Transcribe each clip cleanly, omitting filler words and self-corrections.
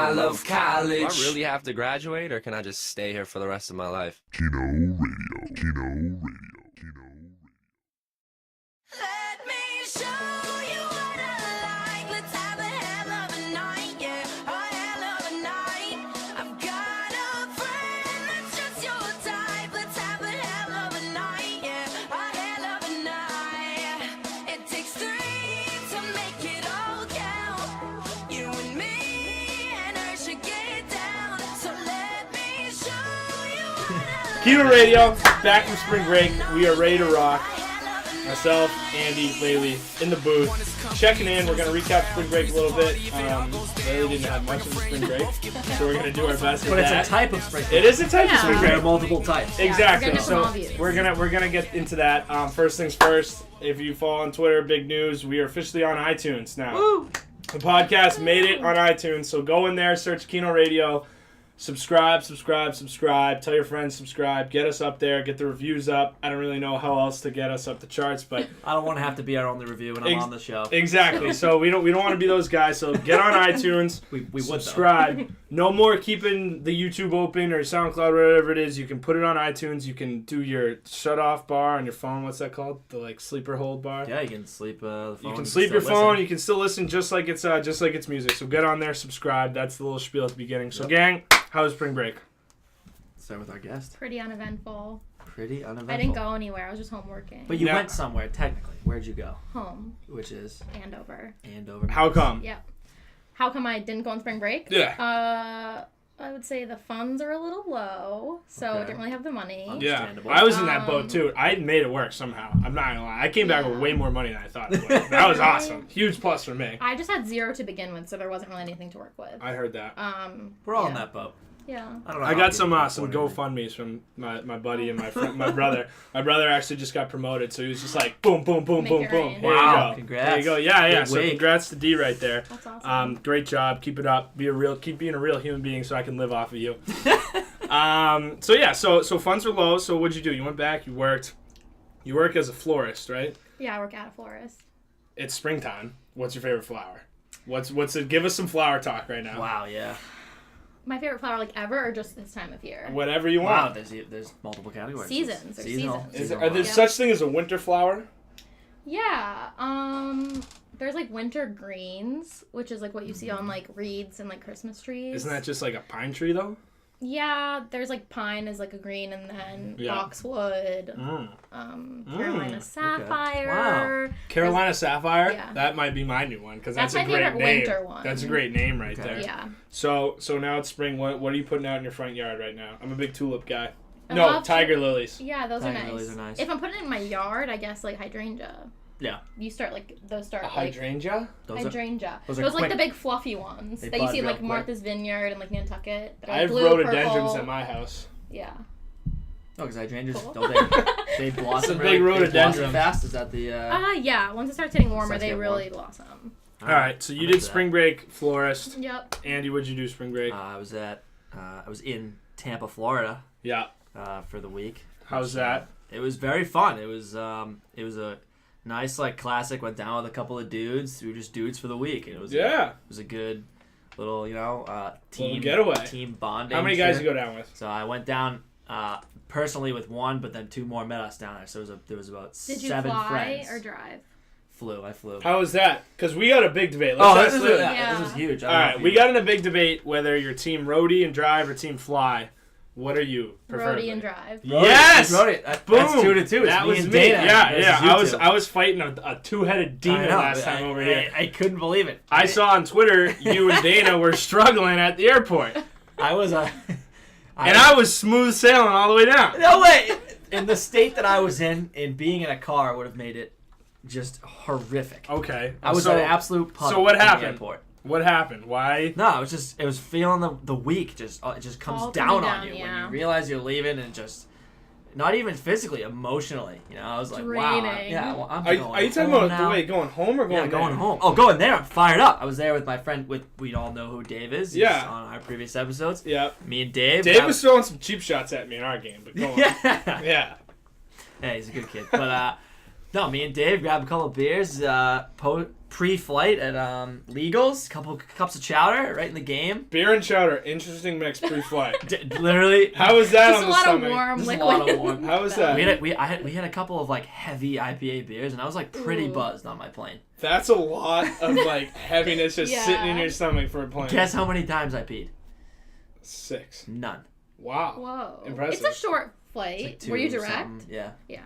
I love college. Do I really have to graduate, or can I just stay here for the rest of my life? Keno Radio. Keno Radio. Keno Radio. Let me show you what I like. Let's have a hell of a night, yeah, a hell of a night. I've got a friend that's just your type. Let's have a hell of a night, yeah, a hell of a night. It takes three to make it all count. You and me and her should get down. So let me show you what I like. Keno Radio, back from spring break. We are ready to rock. Myself, Andy, Leili, in the booth, checking in. We're going to recap spring break a little bit. Leili didn't have much of a spring break, so we're going to do our best But with it's that. a type of spring break. It is a type of spring There break. are multiple types. Exactly. we're getting So obvious. we're gonna get into that. First things first. If you follow on Twitter, big news. We are officially on iTunes now. Woo! The podcast made it on iTunes. So go in there, search Keno Radio, subscribe. Tell your friends, subscribe. Get us up there. Get the reviews up. I don't really know how else to get us up the charts, but I don't want to have to be our only review when I'm on the show. exactly. So we don't want to be those guys. So get on iTunes. We would, though. Subscribe. No more keeping the YouTube open or SoundCloud, whatever it is. You can put it on iTunes. You can do your shut-off bar on your phone. What's that called? The sleeper hold bar. Yeah, you can sleep the phone. You can sleep your still phone. listen. You can still listen just like it's music. So get on there, subscribe. That's the little spiel at the beginning. So Yep. gang, how was spring break? Start with our guest. Pretty uneventful. Pretty uneventful. I didn't go anywhere. I was just home working. But you Yeah. went somewhere, technically. Where'd you go? Home. Which is Andover. Andover. How come? Yep. How come I didn't go on spring break? Yeah. I would say the funds are a little low, so I Okay. didn't really have the money. Yeah, Understandable. I was in that boat too. I made it work somehow. I'm not gonna lie. I came back with way more money than I thought I would. That was awesome. Huge plus for me. I just had zero to begin with, so there wasn't really anything to work with. I heard that. We're all yeah. in that boat. Yeah. I don't know. I how got people some can afford GoFundMe's from my buddy and my friend, my brother. My brother actually just got promoted, so he was just like boom, boom, boom, Make boom, it boom. rain. Here Wow, you go. congrats. There you go. Yeah. Big So wig. congrats to D right there. That's awesome. Great job. Keep it up. Keep being a real human being, so I can live off of you. So funds were low. So what'd you do? You went back. You worked. You work as a florist, right? Yeah, I work at a florist. It's springtime. What's your favorite flower? What's it? Give us some flower talk right now. Wow, yeah. My favorite flower, like ever, or just this time of year? Whatever you Wow, want. there's multiple categories. Seasons. There's Seasonal. seasons. Are there Yeah. such thing as a winter flower? Yeah. There's like winter greens, which is like what you see on like wreaths and like Christmas trees. Isn't that just like a pine tree though? Yeah, there's like pine is like a green, and then Yeah. boxwood, Carolina sapphire. Wow. Carolina Sapphire. Yeah. That might be my new one because That's that's, a my great favorite name. winter one. That's a great name right there. Yeah. So now it's spring. What are you putting out in your front yard right now? I'm a big tulip guy. I No, love tiger lilies. Yeah, those Tiger are nice. lilies are nice. If I'm putting it in my yard, I guess like hydrangea. Yeah. You start like those start A like hydrangea? Those are, hydrangea. those Those are like the quick. big fluffy ones They that you bud see in real like quick. Martha's Vineyard and like Nantucket. They're, I like, have blue, rhododendrons purple. at my house. Yeah. Oh, because hydrangeas, Cool. don't they blossom It's a really big they rhododendron. blossom fast? Is that the... Yeah. Once it starts getting warmer, Starts they getting really blossom. All right. So you did spring break florist. Yep. Andy, what'd you do spring break? I was in Tampa, Florida Yeah. for the week. How's that? It was very fun. It was a nice like classic. Went down with a couple of dudes. We were just dudes for the week. And it was Yeah. it was a good little team getaway. team bonding. How many guys trip. you go down with? So I went down personally with one, but then two more met us down there. So there was about Did you 7 fly friends. or drive? I flew. How was that? Because we got a big debate. Let's this ask is huge. I All don't know right, if we you- got in a big debate whether you're team roadie and drive or team fly. What are you? Preferably? Roadie and drive. Yes! That's Boom! 2-2. It's That me was and me. Dana. Yeah. Versus you two. I was fighting a two-headed demon I know. last time over here. I couldn't believe it. I saw on Twitter you and Dana were struggling at the airport, I was and I was smooth sailing all the way down. no way. In the state that I was in, and being in a car would have made it just horrific. Okay. I was an absolute puddle. so what in the happened? airport. What happened? Why? No, it was feeling the week it just comes All down coming on down, you when yeah. you realize you're leaving, and just not even physically, emotionally. You know, I was like, wow, Draining. yeah. Well, I'm Are going you talking home about now. the way going home or going Yeah, going there? home. Oh, going there. I'm fired up. I was there with my friend. We all know who Dave is. He's Yeah. on our previous episodes. Yeah. Me and Dave. Dave was throwing some cheap shots at me in our game, but go on. Yeah. Yeah. Yeah, he's a good kid. But No, me and Dave grabbed a couple of beers pre-flight at Legals. Couple cups of chowder right in the game. Beer and chowder, interesting mix pre-flight. Literally. How was that Just on a the lot stomach? of warm Just a liquid. lot of warm. How was that? We had a couple of like heavy IPA beers, and I was like pretty Ooh. buzzed on my plane. That's a lot of like heaviness just Yeah. sitting in your stomach for a plane. Guess how many times I peed? 6. None. Wow. Whoa. Impressive. It's a short flight. It's like 2 Were you or direct? something. Yeah. Yeah.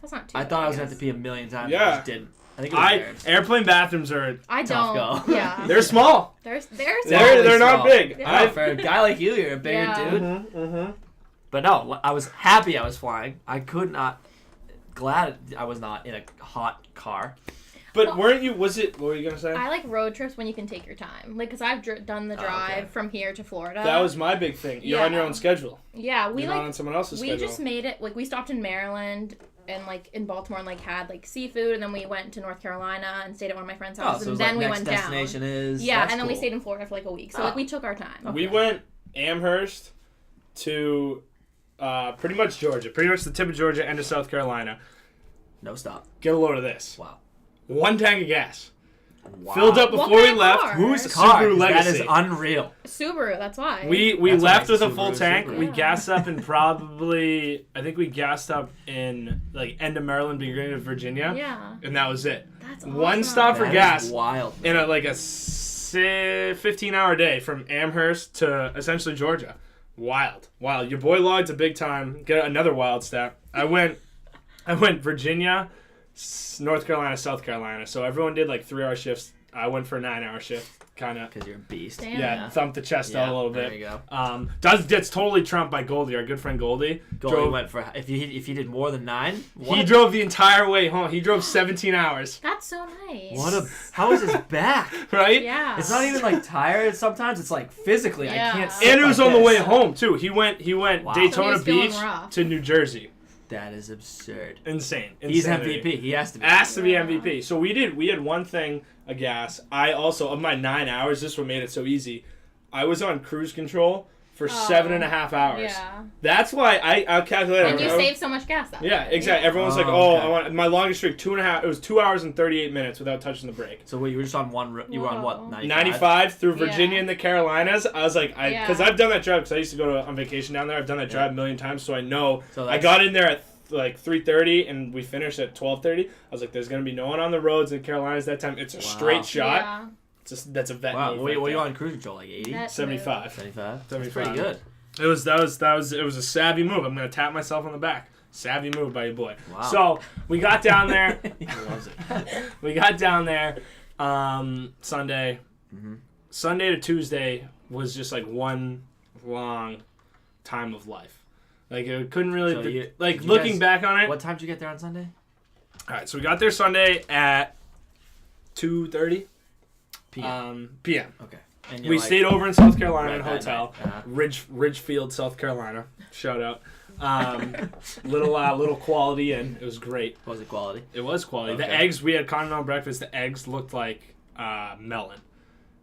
That's not too I bad, thought I was gonna have guess. to pee a million times. Yeah. I just didn't. I think it was nerves. Airplane bathrooms are I Tough don't. go. Yeah. they're small. They're They're not small. big. Yeah. For a guy like you, you're a bigger Yeah. dude. Mm-hmm. But no, I was happy I was flying. I could not. Glad I was not in a hot car. But weren't you? Was it? What were you gonna say? I like road trips when you can take your time. Like, cause I've done the drive okay. from here to Florida. That was my big thing. You're on your Yeah. own schedule. Yeah, we You're not on like someone else's we schedule. just made it. Like, we stopped in Maryland and like in Baltimore and like had like seafood, and then we went to North Carolina and stayed at one of my friend's Oh, houses, so it was and then like we next went destination down. is Yeah, that's and then we cool. stayed in Florida for like a week. So Oh. like we took our time. We went Amherst to pretty much Georgia, pretty much the tip of Georgia and to South Carolina. No stop. Get a load of this. Wow. 1 tank of gas. Wow. Filled up What before we kind of left. car? Whose Subaru car? 'Cause That Legacy. is unreal. Subaru. That's why. We That's left why with a it's full Subaru, tank. Subaru. We Yeah. gassed up in probably, I think we gassed up in like end of Maryland, beginning of Virginia. Yeah. And that was it. That's One awesome. stop for That gas. is wild. In a 15-hour day from Amherst to essentially Georgia. Wild. Your boy logged a big time. Get another wild stat. I went Virginia, North Carolina, South Carolina. So everyone did like 3-hour shifts. I went for a 9-hour shift. Kind of. Because you're a beast. Damn. Yeah, thumped the chest out a little bit. There you go. Gets totally trumped by Goldie, our good friend Goldie. Goldie went for if you did more than 9. He drove the entire way home. He drove 17 hours. That's so nice. How is his back? Right? Yeah. It's not even like tired. Sometimes it's like physically Yeah. I can't. Sit And it was like on the this. way home too. He went Wow. So he Daytona was feeling Beach rough. to New Jersey. That is absurd. Insane. He's Insanity. MVP. He has to be. Asked to be Yeah. MVP. So we had one thing of gas. I also, of my 9 hours, this is what made it so easy. I was on cruise control for 7.5 hours. Yeah. That's why I calculated. And you I- save so much gas that Yeah, way. exactly. Everyone's like, Oh, "Oh, okay. I want my longest streak 2.5." It was 2 hours and 38 minutes without touching the brake. So wait, you were just on one. You were on what? Whoa. 95 through Virginia Yeah. and the Carolinas. I was like, Yeah. because I've done that drive because I used to go on vacation down there. I've done that drive a million times, so I know. So I that's- got in there at like 3:30 and we finished at 12:30. I was like, "There's gonna be no one on the roads in Carolinas that time. It's a straight shot. Yeah. That's a vet Wow. move What right were you there. on cruise control? Like 80, That 75. 75. That's 75. pretty good. It was a savvy move. I'm gonna tap myself on the back. Savvy move by your boy. Wow. So we got down there. He loves it. We got down there Sunday. Mm-hmm. Sunday to Tuesday was just like one long time of life. Like it couldn't really So you- like did you looking guys- back on it. What time did you get there on Sunday? All right, so we got there Sunday at 2:30 PM. p.m. Okay. And We stayed over in South Carolina in a Right, that hotel, night. Uh-huh. Ridgefield, South Carolina. Shout out. Little quality in. It was great. Was it quality? It was quality. The Okay. eggs, we had continental breakfast. The eggs looked like melon.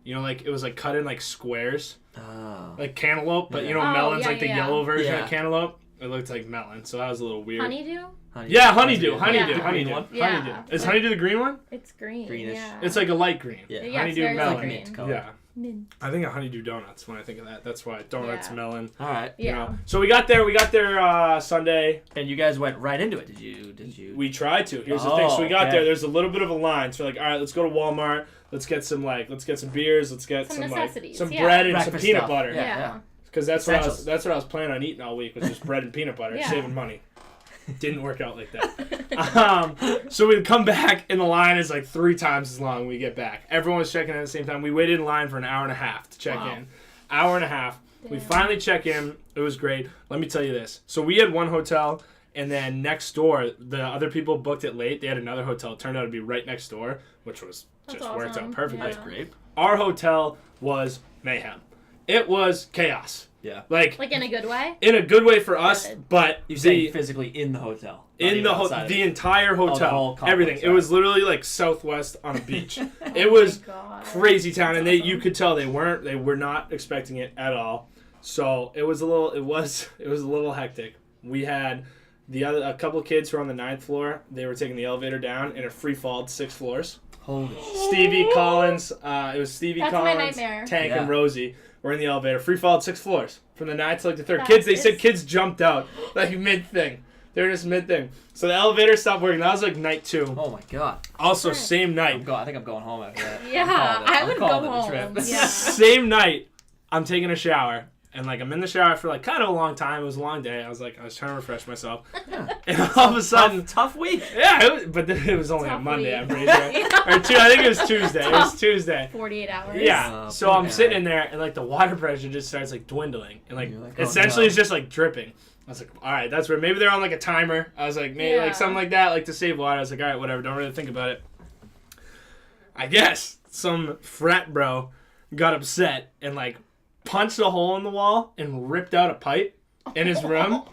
You know, like it was like cut in like squares, Oh. like cantaloupe. But you know, Oh, melon's yeah, like the yeah. yellow version Yeah. of cantaloupe. It looked like melon, so that was a little weird. Honeydew? Yeah, honeydew, Yeah. honeydew, The honeydew, green one? Yeah. honeydew. Is honeydew the green one? It's green. Greenish. Yeah. It's like a light green. Yeah. Yeah, it's honeydew very melon. green. Mint color. Yeah, Mint. I think of honeydew donuts when I think of that. That's why donuts, Yeah. melon. All right. You Yeah. know. So we got there Sunday. And you guys went right into it. Did you? We tried to. Here's the thing. So we got okay. there. There's a little bit of a line. So we're like, all right, let's go to Walmart. Let's get some beers. Let's get Some some necessities, some yeah. bread and some Breakfast peanut stuff. butter. Yeah. Yeah. Because that's Essentials. what I was planning on eating all week was just bread and peanut butter, Yeah. saving money. Didn't work out like that. So we come back and the line is like 3 times as long when we get back. Everyone was checking in at the same time. We waited in line for an hour and a half to check Wow. in. Hour and a half. We Damn. finally check in. It was great. Let me tell you this. So we had one hotel, and then next door, the other people booked it late. They had another hotel. It turned out to be right next door, which was That's just worked out awesome. perfectly. Yeah. Great. Our hotel was mayhem. It was chaos. Yeah. Like Like in a good way? in a good way for us, Good. but You the say physically in the hotel. not in even the outside of the it. entire hotel, whole complex, everything. It yeah. was literally like Southwest on a beach. Oh It was my God. crazy town, and That's you could tell they were not expecting it at all. So it was a little hectic. We had A couple of kids who were on the 9th floor, they were taking the elevator down, and it free-falled 6 floors. Holy Stevie Collins, it was Stevie That's my Collins, nightmare. Tank, Yeah. and Rosie were in the elevator. Free-falled 6 floors from the 9th to like the 3rd. That Kids, they is- said kids jumped out like mid-thing. They were just mid-thing. So the elevator stopped working. That was like night 2. Oh my god. Also, same night. I think I'm going home after that. Yeah, I would go home. Yeah. Same night, I'm taking a shower. And, like, I'm in the shower for, like, kind of a long time. It was a long day. I was trying to refresh myself. And all of a sudden... Tough week. Yeah, but then it was only Tough on Monday, week. I'm pretty sure. I think it was Tuesday. It was Tuesday. 48 hours. Yeah. So I'm sitting in there, and, like, the water pressure just starts, like, dwindling. And, like, You're like, oh, essentially no. it's just, like, dripping. I was like, all right, that's weird. Maybe they're on, like, a timer. I was like, maybe, Yeah. like, something like that, like, to save water. I was like, all right, whatever. Don't really think about it. I guess some frat bro got upset and, like, punched a hole in the wall and ripped out a pipe in his room.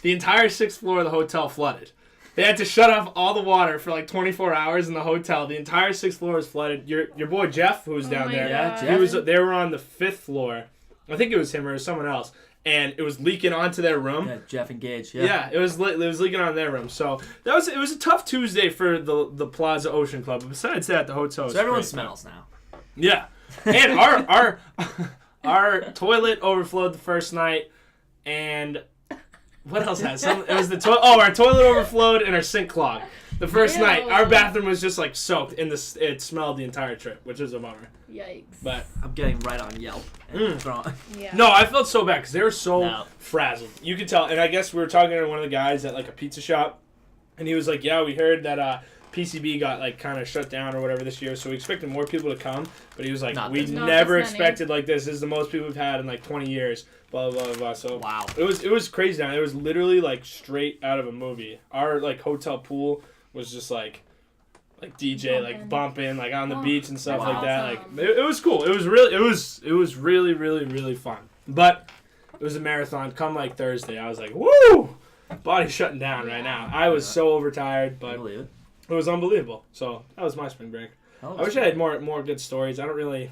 The entire 6th floor of the hotel flooded. They had to shut off all the water for like 24 hours in the hotel. The entire 6th floor was flooded. Your boy Jeff, who was down my there, God. he was. They were on the 5th floor. I think it was him or someone else, and it was leaking onto their room. Yeah, Jeff and Gage. Yeah. Yeah, it was leaking on their room. So it was a tough Tuesday for the Plaza Ocean Club. But besides that, the hotel was So everyone great. smells now. Yeah, and our toilet overflowed the first night, and what else had some? It was the toilet. Oh, our toilet overflowed and our sink clogged. The first Ew. night, our bathroom was just like soaked in this. It smelled the entire trip, which is a bummer. Yikes. But I'm getting right on Yelp. And throwing. Yeah. no, I felt so bad because they were so No. frazzled. You could tell, and I guess we were talking to one of the guys at like a pizza shop, and he was like, "Yeah, we heard that PCB got like kind of shut down or whatever this year, so we expected more people to come, but he was like, Not we this many. never Not this many. expected like this. This is the most people we've had in like 20 years." Blah blah blah blah. So Wow. it was crazy down there. It was literally like straight out of a movie. Our like hotel pool was just like DJ like bumping like on the Oh, beach and stuff that's like that. awesome. Like it was cool. It was really really fun. But it was a marathon. Come like Thursday, I was like, woo! Body's shutting down right now. I was so overtired, I but believe it. it was unbelievable. So that was my spring break. I wish I had more good stories. I don't really.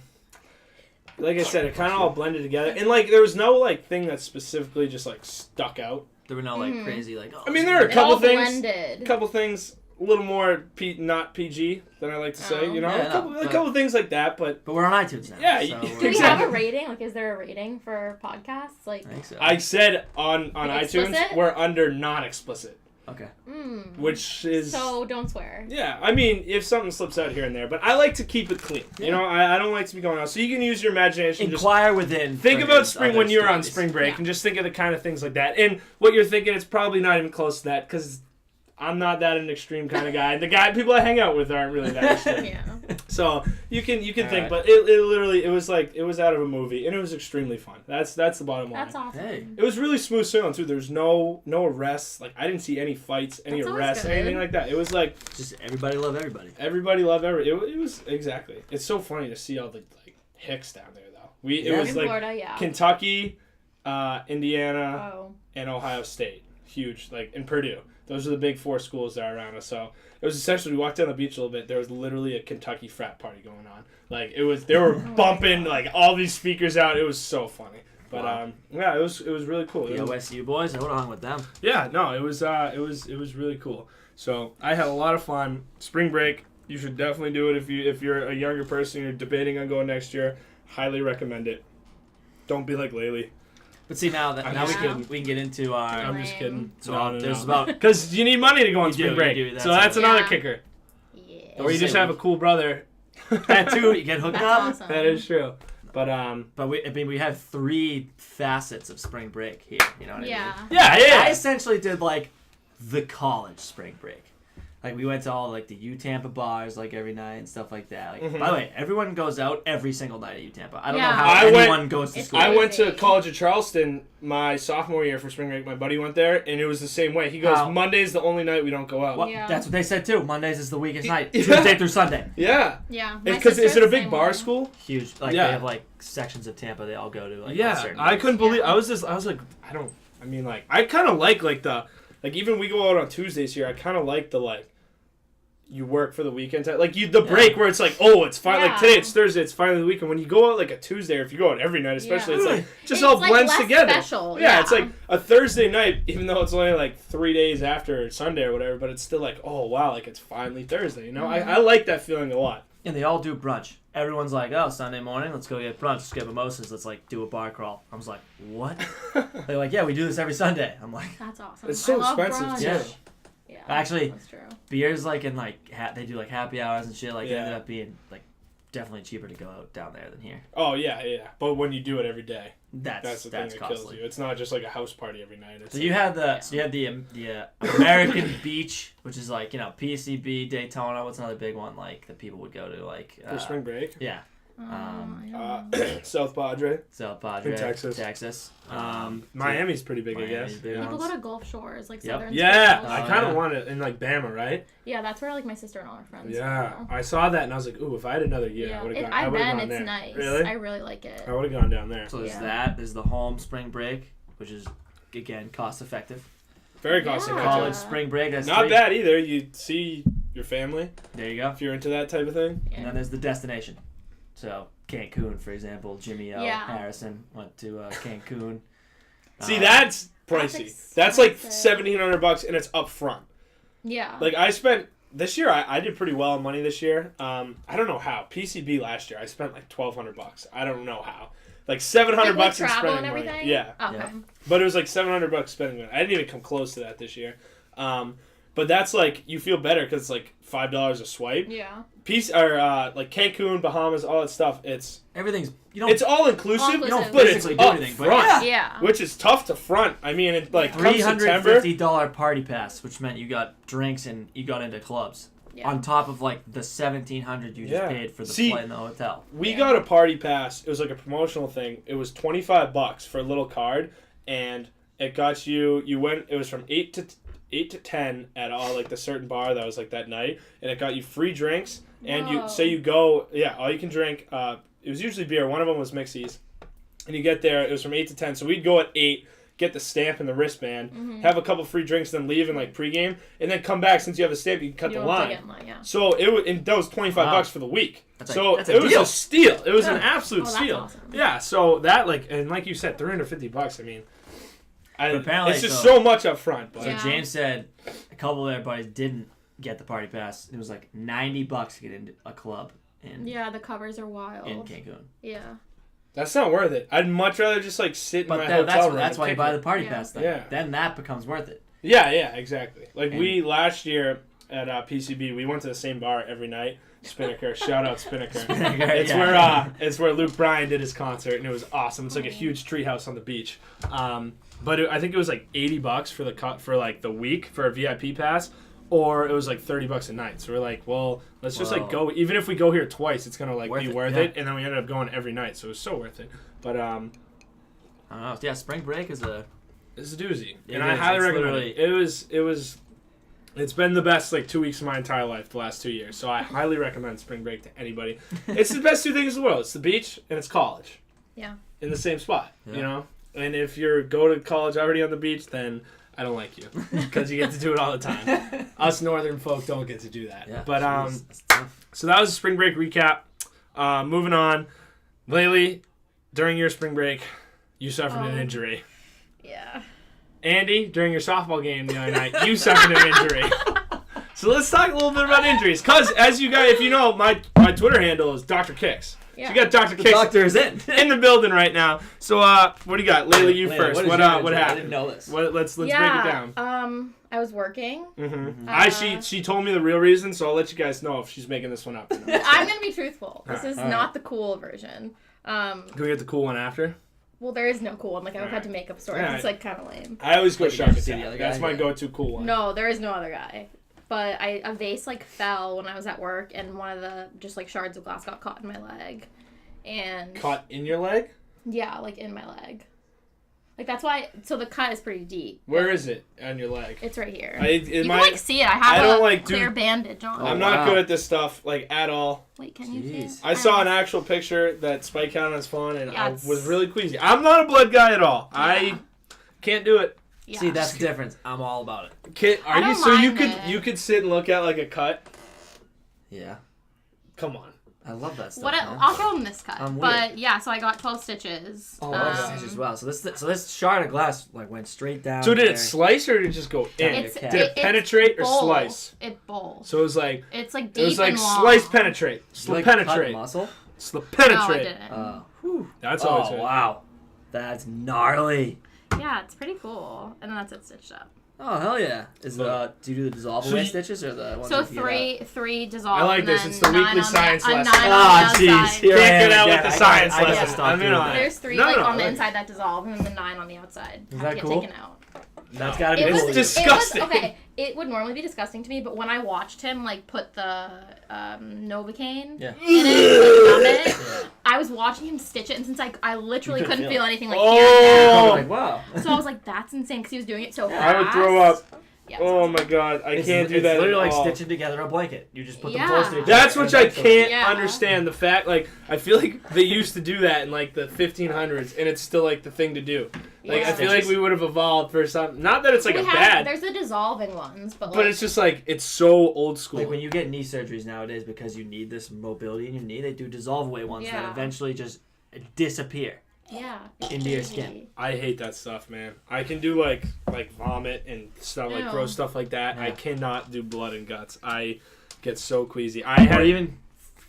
Like I said, it kind of all blended together, and like there was no like thing that specifically just like stuck out. There were no like crazy like. Oh, I mean, there are a It couple all things. blended. A couple things a little more not PG than I like to say. Oh. You know, Yeah, a couple, no, a couple things like that. But But we're on iTunes now. Yeah, So you- we're- Do we Exactly. have a rating? Like, is there a rating for podcasts? Like, I think so. I said on Like iTunes explicit? we're under non-explicit, Okay. which is so don't swear. yeah. I mean, if something slips out here and there, but I like to keep it clean. You know, I don't like to be going out. So you can use your imagination. Just Inquire within. think for about his spring other when you're on stories. spring break Yeah. and just think of the kind of things like that. And what you're thinking, it's probably not even close to that because I'm not that an extreme kind of guy. The people I hang out with aren't really that extreme. Yeah. So you can think, right. but it literally it was out of a movie and it was extremely fun. That's the bottom line. That's awesome. Hey. It was really smooth sailing too. There's no arrests. Like I didn't see any fights, any That's always arrests, good. anything like that. It was like Just everybody love everybody. everybody loved It was exactly. It's so funny to see all the like hicks down there though. It Yeah. was In like Florida, yeah. Kentucky, Indiana, Oh. and Ohio State. Huge, like in Purdue. Those are the big 4 schools that are around us. So it was essentially we walked down the beach a little bit. There was literally a Kentucky frat party going on. Like they were bumping like all these speakers out. It was so funny. But Wow. yeah, it was really cool. The It was- OSU boys, I would have hung with them. yeah, no, it was really cool. So I had a lot of fun. Spring break, you should definitely do it if you're a younger person, you're debating on going next year. Highly recommend it. Don't be like Leili. But see now that I'm now just we can get into our. I'm just kidding. So there's about. because you need money to go on You do, spring you break. do, So that's that's it. another Yeah. kicker. Yeah. Or you Say just have we- a cool brother. That too. You get hooked That's up. awesome. That is true. But But we have 3 facets of spring break here. You know what Yeah. I mean? yeah. I essentially did like the college spring break. Like we went to all like the U Tampa bars like every night and stuff like that. Like by the way, everyone goes out every single night at U Tampa. I don't know Yeah. how I went- anyone goes to It's school. I went to Crazy. College of Charleston my sophomore year for spring break. My buddy went there, and it was the same way. He goes, How? Monday's the only night we don't go out. Well, Yeah. that's what they said too. Mondays is the weakest night. Yeah. Tuesday through Sunday. Yeah. Yeah. Because is it a big bar school? Huge. Like Yeah. they have like sections of Tampa they all go to. Like, on Yeah, certain I nights. couldn't believe. Yeah. I was like, I kind of like the, like even we go out on Tuesdays here. I kind of like the like, you work for the weekend. Like the break where it's like, oh, it's finally like today it's Thursday, it's finally the weekend. When you go out like a Tuesday, or if you go out every night, especially, it's like just all like blends less together. Special. Yeah, it's like a Thursday night, even though it's only like 3 days after Sunday or whatever. But it's still like, oh wow, like it's finally Thursday. You know, I like that feeling a lot. And they all do brunch. Everyone's like, oh, Sunday morning, let's go get brunch. Let's get mimosas. Let's like do a bar crawl. I was like, what? They're like, yeah, we do this every Sunday. I'm like, That's awesome. It's so I love expensive brunch. too. Yeah, Actually, that's true. beers like in like they do like happy hours and shit. Like it Yeah. ended up being like definitely cheaper to go out down there than here. Oh yeah. But when you do it every day, That's the thing that kills costly. you. It's not just like a house party every night. It's So like, you have the American Beach, which is like, you know, PCB, Daytona. What's another big one like that people would go to like for spring break. Yeah, I don't know. South Padre. South Padre, In Texas. Texas. Miami's pretty big, I Miami's guess. big People ones. go to Gulf Shores, like Yep. southern. Yeah, States. I Oh, kind of yeah. want it in like Bama, right? Yeah, that's where like my sister and all her friends. Yeah, go. I saw that and I was like, ooh, if I had another year, I would have gone. I I've would have been. gone It's there. nice. Really? I really like it. I would have gone down there. So there's Yeah. that. There's the home spring break, which is again cost effective. Very cost Yeah. effective. College spring break. That's Not three. bad either. You see your family There you go. if you're into that type of thing. And then there's the destination. So Cancun, for example, Jimmy O. Yeah. Harrison went to Cancun. See, that's pricey. That's like $1,700 and it's up front. Yeah. Like I spent this year, I did pretty well on money this year. I don't know how. PCB last year, I spent like $1,200. I don't know how. Like $700 Like in travel spending and everything. money. Yeah, Okay. Yeah. but it was like $700 spending money. I didn't even come close to that this year. But that's like you feel better because it's like $5 a swipe. Yeah. Like Cancun, Bahamas, all that stuff. It's Everything's you don't it's all inclusive, All inclusive. but it's Basically do up anything, but front, Yeah. which is tough to front. I mean, it like come September. $350 party pass, which meant you got drinks and you got into clubs. Yeah. On top of like the $1,700 you just Yeah. paid for the See, flight in the hotel. We Yeah. got a party pass. It was like a promotional thing. It was $25 for a little card, and it got you. You went. It was from 8 to 10 at all like the certain bar that was like that night, and it got you free drinks. And you Whoa. say you go, all you can drink. It was usually beer. One of them was Mixies, and you get there. It was from 8 to 10. So we'd go at 8. Get the stamp and the wristband, Mm-hmm. have a couple free drinks, then leave and like pregame, and then come back. Since you have a stamp, you can cut You the don't have line. to get in line, yeah. So it was, and that was $25 for the week. That's So a it was deal. a steal. It was an absolute Oh, that's steal. awesome. Yeah. So that and like you said, $350. I mean, But apparently, it's just so- so much up front. But So Yeah. James said a couple of their buddies didn't get the party pass. It was like $90 to get into a club in Yeah, the covers are wild. in Cancun. Yeah. that's not worth it. I'd much rather just like sit in But my that, hotel that's room. that's and why you kick buy it. the party Yeah. pass then. Yeah. Then that becomes worth it. Yeah, exactly. Like And- we last year at PCB, we went to the same bar every night. Spinnaker, shout out Spinnaker. Spinnaker, It's yeah. where Luke Bryan did his concert, and it was awesome. It's like a huge treehouse on the beach. But I think it was like $80 for like the week for a VIP pass, or it was like $30 a night. So we're like, well, let's just like Whoa. go. Even if we go here twice, it's gonna like Worth be it, worth yeah. it. And then we ended up going every night, so it was so worth it. But I don't know. Yeah, spring break is a it's a doozy, It and I is. highly It's recommend literally- it. It's been the best like 2 weeks of my entire life the last 2 years. So I highly recommend spring break to anybody. It's the best two things in the world. It's the beach and it's college. Yeah. In the same spot, Yeah. you know. And if you're go to college already on the beach, then I don't like you because you get to do it all the time. Us northern folk don't get to do that. yeah. But jeez, that's tough. so that was a spring break recap. Moving on, Leili, during your spring break, you suffered an injury. Yeah. Andy, during your softball game the other night, you suffered an injury. So let's talk a little bit about injuries. Because, as you guys, if you know, my Twitter handle is Dr. Kicks. Yeah. So you got Dr. The Kicks doctor is in. in the building right now. So, what do you got? Leili, you Leila, first. what is What your what injury? I happened? didn't know this. Let's break it down. I was working. She told me the real reason, so I'll let you guys know if she's making this one up. Or not. I'm gonna be truthful. This is Alright. not the cool version. Can we get the cool one after? Well, there is no cool one. Like I would have had to make up stories. Alright. It's like kind of lame. I always go Like, you Shark never see the Attack. other That's guy? my go-to cool one. No, there is no other guy. But a vase like fell when I was at work, and one of the just like shards of glass got caught in my leg, and Caught in your leg? yeah, like in my leg. Like that's why. So the cut is pretty deep. Where is it on your leg? It's right here. You You can like see it. I have I don't, a like, clear do- bandage on. I'm Oh, not wow. good at this stuff, like, at all. Wait, can you see? Jeez. it? I saw an actual picture that Spike had on his phone, and Yeah, I it's- was really queasy. I'm not a blood guy at all. Yeah. I can't do it. Yeah. See, that's the difference. I'm all about it. Are I you? don't So mind it. you could sit and look at like a cut Yeah. Come on. I love that stuff. What? Man. I'll throw them this cut. I'm But weird. yeah, so I got 12 stitches. Oh, stitches. Wow. So this shard of glass like went straight down. So did there. it slice or did it just go in? It's, Did Did it it's penetrate or both. slice? It both. So it was like It's like it deep was like and long. slice penetrate, You, slip like, cut penetrate, muscle. slip No, I penetrate. didn't. Whew. That's always good. wow. That's gnarly. Yeah, it's pretty cool. And then that's it stitched up. Oh hell yeah! Is do you do the dissolve So away you- stitches or the ones So that you get three dissolve. I like and this. then It's the 9 weekly on science the, lesson. A 9 on Ah, the jeez. outside. Here I Can't am get out again. with the I science gotta lesson. stop I'm in doing on that. it. There's 3 No, like no, on the like- inside that dissolve, and then the 9 on the outside. Is have that to get cool? taken out. That's gotta be It It's cool. was disgusting. okay. It would normally be disgusting to me, but when I watched him like put the Novocaine Yeah. in it, like, numb it, I was watching him stitch it, and since I literally You couldn't couldn't feel feel it. anything like Oh. here I'm and like wow. there, so I was like, "That's insane," because he was doing it so fast. I would throw up. Yeah, Oh my god, I can't do that. It's literally at like all. stitching together a blanket. You just put Yeah. the poster. That's what I can't Yeah. understand. The fact, like, I feel like they used to do that in like the 1500s, and it's still like the thing to do. Like, Yeah. I feel like we would have evolved for something. Not that it's like We a have- bad, There's the dissolving ones, but but it's just like it's so old school. Like when you get knee surgeries nowadays because you need this mobility in your knee, they do dissolve away ones that Yeah. eventually just disappear. yeah, it's into your crazy. skin. I hate that stuff, man. I can do like vomit and stuff, like Ew. gross stuff like that. I Yeah. cannot do blood and guts. I get so queasy. I Or had even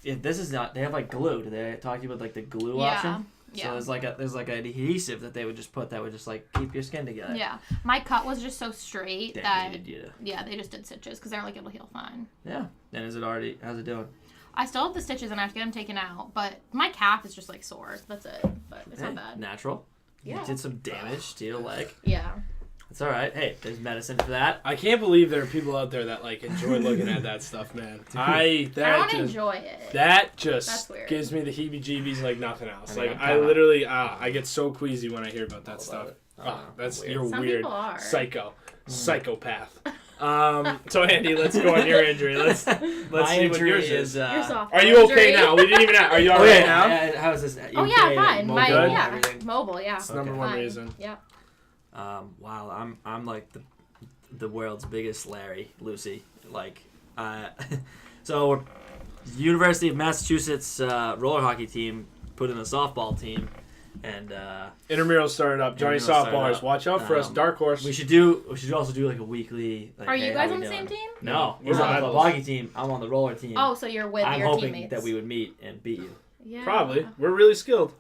if this is not, they have like glue. Do they talk to you about like the glue Yeah. option? So Yeah. there's like an adhesive that they would just put that would just like keep your skin together. Yeah, my cut was just so straight Damn, that they did you. yeah, they just did stitches because they're like it'll heal fine. Yeah. And is it already? How's it doing? I still have the stitches and I have to get them taken out, but my calf is just like sore. That's it, but it's Hey, not bad. natural. Yeah. You did some damage to your leg. Yeah. It's all right. Hey, there's medicine for that. I can't believe there are people out there that like enjoy looking at that stuff, man. I don't Just, enjoy it. that That's just weird. gives me the heebie-jeebies like nothing else. I mean, Like I'm I kinda- literally, I get so queasy when I hear about that All stuff. about it. I Oh, don't know. that's Weird. you're Some weird, people are. psychopath. So Andy, let's go on your injury. Let's My see what injury yours is. You're soft. Are you okay now? We didn't even. Are you all Oh right yeah. now? How is this? Oh yeah, fine. My Good? yeah, Everything? mobile. Yeah. That's number Okay. one Fine. reason. Yeah. Wow, I'm like the world's biggest Larry, Lucy. Like, so we're University of Massachusetts roller hockey team put in a softball team, and Intramural started up. Johnny Intramural started softballers, up. watch out for us. Um, Dark horse. we should also do like a weekly. Like, Are hey, you how guys we on the doing? same team? No, We're he's on the club rivals. hockey team. I'm on the roller team. Oh, so you're with I'm your hoping teammates. that we would meet and beat you. Yeah. Probably. We're really skilled.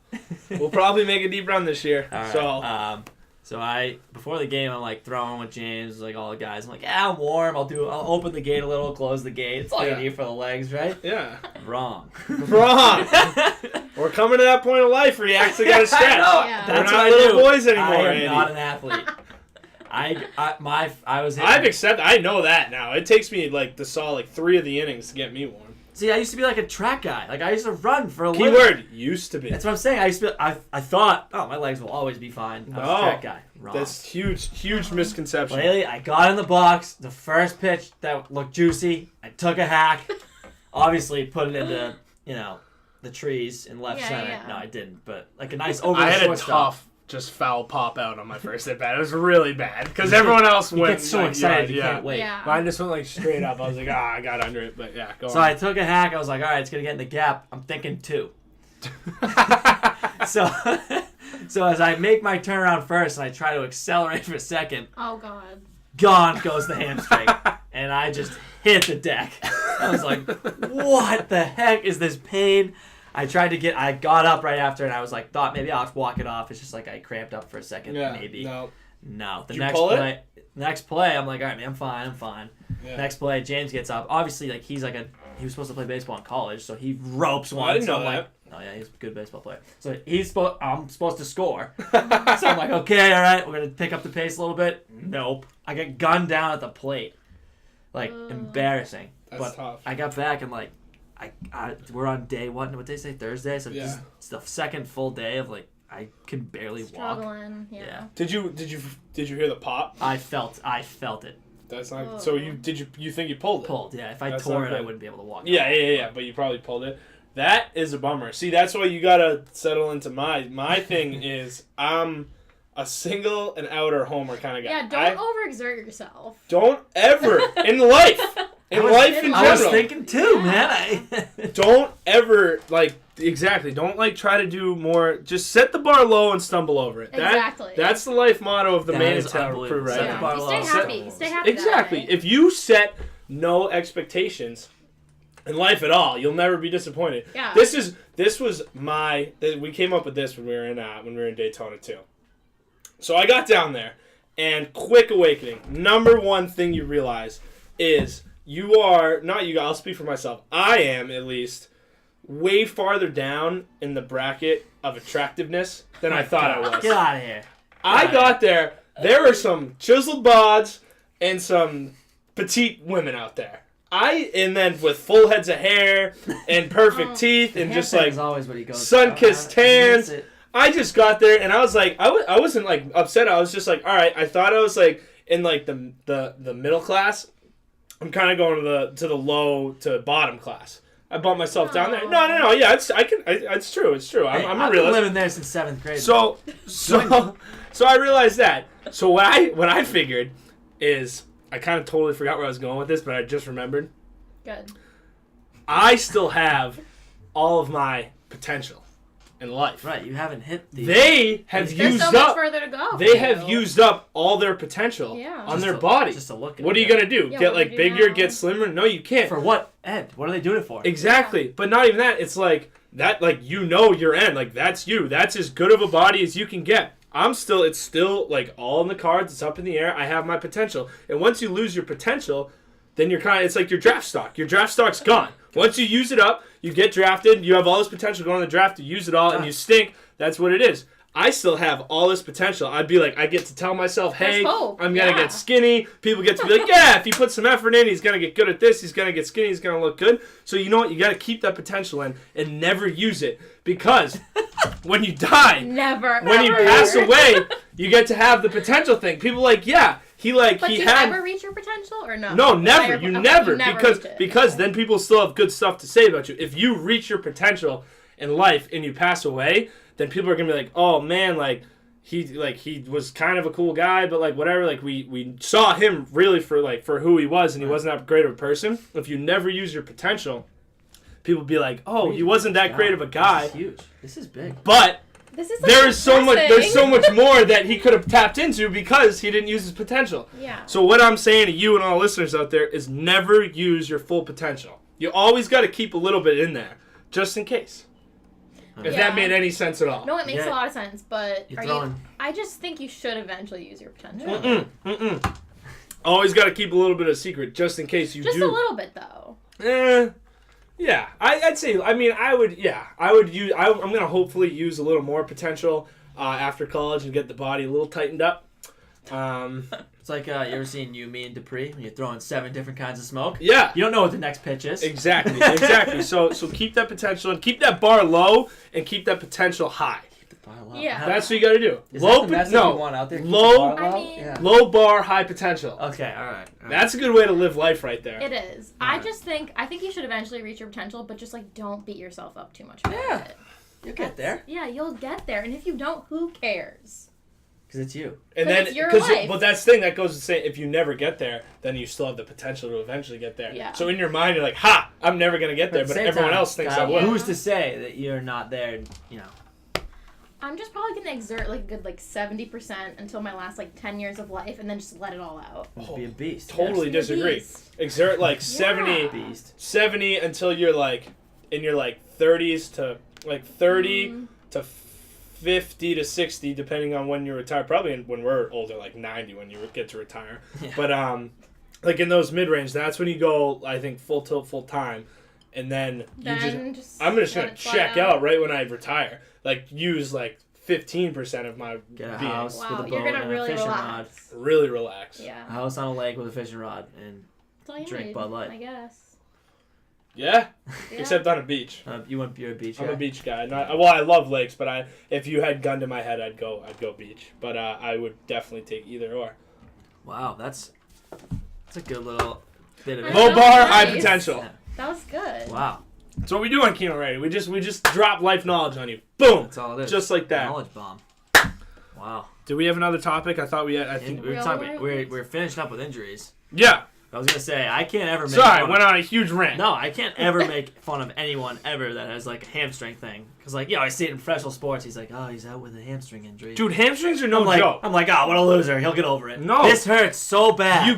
We'll probably make a deep run this year. All right. So So I before the game I'm like throwing with James, like all the guys. I'm like, yeah, I'm warm. I'll open the gate a little, close the gate. It's all Yeah. you need for the legs, right? yeah, Wrong. wrong. We're coming to that point of life where you actually got to stretch. I know. Yeah. We're That's not what I little do. boys anymore, I am Andy. not an athlete. I was. I've accepted. I know that now. It takes me like the saw like 3 of the innings to get me warm. See, I used to be like a track guy. Like I used to run for a living. Keyword used to be. That's what I'm saying. I used to. I thought, oh, my legs will always be fine. I was No. a track guy. Wrong. That's huge misconception. Lately, I got in the box. The first pitch that looked juicy, I took a hack. Obviously, put it into the trees in left Yeah, center. yeah. No, I didn't. But like a nice over I the had a shortstop. tough just foul pop out on my first at bat. It was really bad because everyone else You went get so like, excited, you yeah. can't wait. Yeah. Mine just went like straight up. I was like, I got under it, but yeah, go So on. I took a hack. I was like, all right, it's gonna get in the gap. I'm thinking 2. So, so as I make my turnaround first and I try to accelerate for second, Oh God. gone goes the hamstring, and I just hit the deck. I was like, what the heck is this pain? I got up right after, and I was like, thought maybe I'll have to walk it off. It's just like I cramped up for a second, yeah, maybe. No. No. The Did you next pull it? play, next play, I'm like, all right, man, I'm fine. Yeah. Next play, James gets up. Obviously, like he was supposed to play baseball in college, so he ropes one. I didn't so know I'm that. like, oh yeah, he's a good baseball player. So I'm supposed to score. So I'm like, okay, all right, we're gonna pick up the pace a little bit. Nope. I get gunned down at the plate, like embarrassing. That's but tough. I got back and like, we're on day what? What day say? Thursday. So Yeah. it's the second full day of like I can barely walk. Struggling. Yeah. Did you hear the pop? I felt it. That's not. Oh. So you think you pulled it? Pulled. Yeah. If I That's tore not it, I good. wouldn't be able to walk. Yeah. But you probably pulled it. That is a bummer. See, that's why you gotta settle into my thing is I'm a single and outer homer kind of guy. Yeah. Don't overexert yourself. Don't ever in life In life in I was general. thinking too, man. Don't ever, don't, try to do more. Just set the bar low and stumble over it. Exactly. That's the life motto of the That Man in is Town unbelievable. crew, right? Set the bar You low. stay happy. Stay happy. Exactly. That way. If you set no expectations in life at all, you'll never be disappointed. Yeah. We came up with this when we were in Daytona too. So I got down there, and quick awakening. Number one thing you realize is I'll speak for myself. I am, at least, way farther down in the bracket of attractiveness than I thought I was. Get out of here. I got there. There were some chiseled bods and some petite women out there. And then with full heads of hair and perfect teeth and just is always what he goes sun-kissed for. tans. That's it. I just got there and I was like, I wasn't like upset. I was just like, all right. I thought I was like in like the middle class. I'm kind of going to the low to bottom class. I bumped myself down there. No. Yeah, it's true. It's true. Hey, I'm I've a been realist. living there since 7th grade. So I realized that. So what I figured is I kind of totally forgot where I was going with this, but I just remembered. Good. I still have all of my potential in life. right, you haven't hit the. They have There's used so much up. further to go. They for have you. used up all their potential Yeah. on Just their to- body. just to look at What are it. you gonna do? Yeah, Get what do you do bigger? now? Get slimmer? No, you can't. For what, Ed? What are they doing it for? Exactly. But not even that. It's like that. Like your end. Like that's you. That's as good of a body as you can get. It's still like all in the cards. It's up in the air. I have my potential. And once you lose your potential, then it's like your draft stock. Your draft stock's gone. Once you use it up, you get drafted. You have all this potential going to the draft. You use it all, and you stink. That's what it is. I still have all this potential. I'd be like, I get to tell myself, hey, There's hope. I'm going to Yeah. get skinny. People get to be like, yeah, if he puts some effort in, he's going to get good at this. He's going to get skinny. He's going to look good. So you know what? You got to keep that potential in and never use it. Because when you die, Never. when you ever. pass away, you get to have the potential thing. People are like, yeah, But he do you had... ever reach your potential or no? No, never. Okay, You okay, never. you never because reached it. because then people still have good stuff to say about you. If you reach your potential in life and you pass away, then people are gonna be like, oh man, he was kind of a cool guy, but like whatever, like we saw him really for who he was, and he wasn't that great of a person. If you never use your potential, people be like, oh, he wasn't that great of a guy. This is huge. This is big. But This is like there's so depressing. much more that he could have tapped into because he didn't use his potential. Yeah. So what I'm saying to you and all listeners out there is never use your full potential. You always got to keep a little bit in there, just in case. If Yeah. that made any sense at all. No, it makes Yeah. a lot of sense, but You're throwing- I just think you should eventually use your potential. Always got to keep a little bit of secret, just in case you Just do. a little bit, though. Yeah, I'd say. I mean, I would use. I'm gonna hopefully use a little more potential after college and get the body a little tightened up. It's like you ever seen You, Me, and Dupree when you're throwing 7 different kinds of smoke? Yeah. You don't know what the next pitch is. Exactly. So keep that potential and keep that bar low and keep that potential high. Yeah. That's what you got to do. Is that the message you want out there? Keep the bar I low? mean- Yeah. Low bar, high potential. Okay, all right. That's a good way to live life right there. It is. I think you should eventually reach your potential, but just like don't beat yourself up too much about Yeah. it. You'll get there. Yeah, you'll get there, and if you don't, who cares? Because it's you. And 'Cause then, it's your life. but that's the thing that goes to say, if you never get there, then you still have the potential to eventually get there. Yeah. So in your mind, you're like, ha, I'm never going to get there, at the but same everyone time, else thinks I Kyle, will. Yeah. Who's to say that you're not there, you know? I'm just probably gonna exert like a good 70% until my last 10 years of life, and then just let it all out. Just be a beast. Totally Yes. disagree. Beast. Exert Yeah. 70 until you're in your 30s to 30 to 50 to 60, depending on when you retire. Probably when we're older, 90 when you get to retire. Yeah. But in those mid range, that's when you go. I think full tilt, full time, and then I'm just let gonna it slide check out right when I retire. Use 15% of my Get a being. house Wow, with a you're boat gonna and really a fishing relax. Really relax. rod. A Yeah. house on a lake with a fishing rod. And That's all you Drink need, Bud Light. I guess. Yeah, Yeah. except on a beach. you're a beach guy. I'm a beach guy. I love lakes, but if you had gun to my head, I'd go beach. But I would definitely take either or. Wow, that's a good little bit of I it. Low know. bar, high Nice. potential. That was good. Wow, That's what we do on Keno Radio. We just drop life knowledge on you. Boom. that's all it is. Just like that. Knowledge bomb. Wow. Do we have another topic? I thought we had. I think. We're Real talking. life. We're finishing up with injuries. Yeah. I was gonna say I can't ever make. Sorry, I fun went of, on a huge rant. No, I can't ever make fun of anyone ever that has like a hamstring thing. Because like, I see it in professional sports. He's like, oh, he's out with a hamstring injury. Dude, hamstrings are no I'm like, joke. oh, what a loser. He'll get over it. No. This hurts so bad. You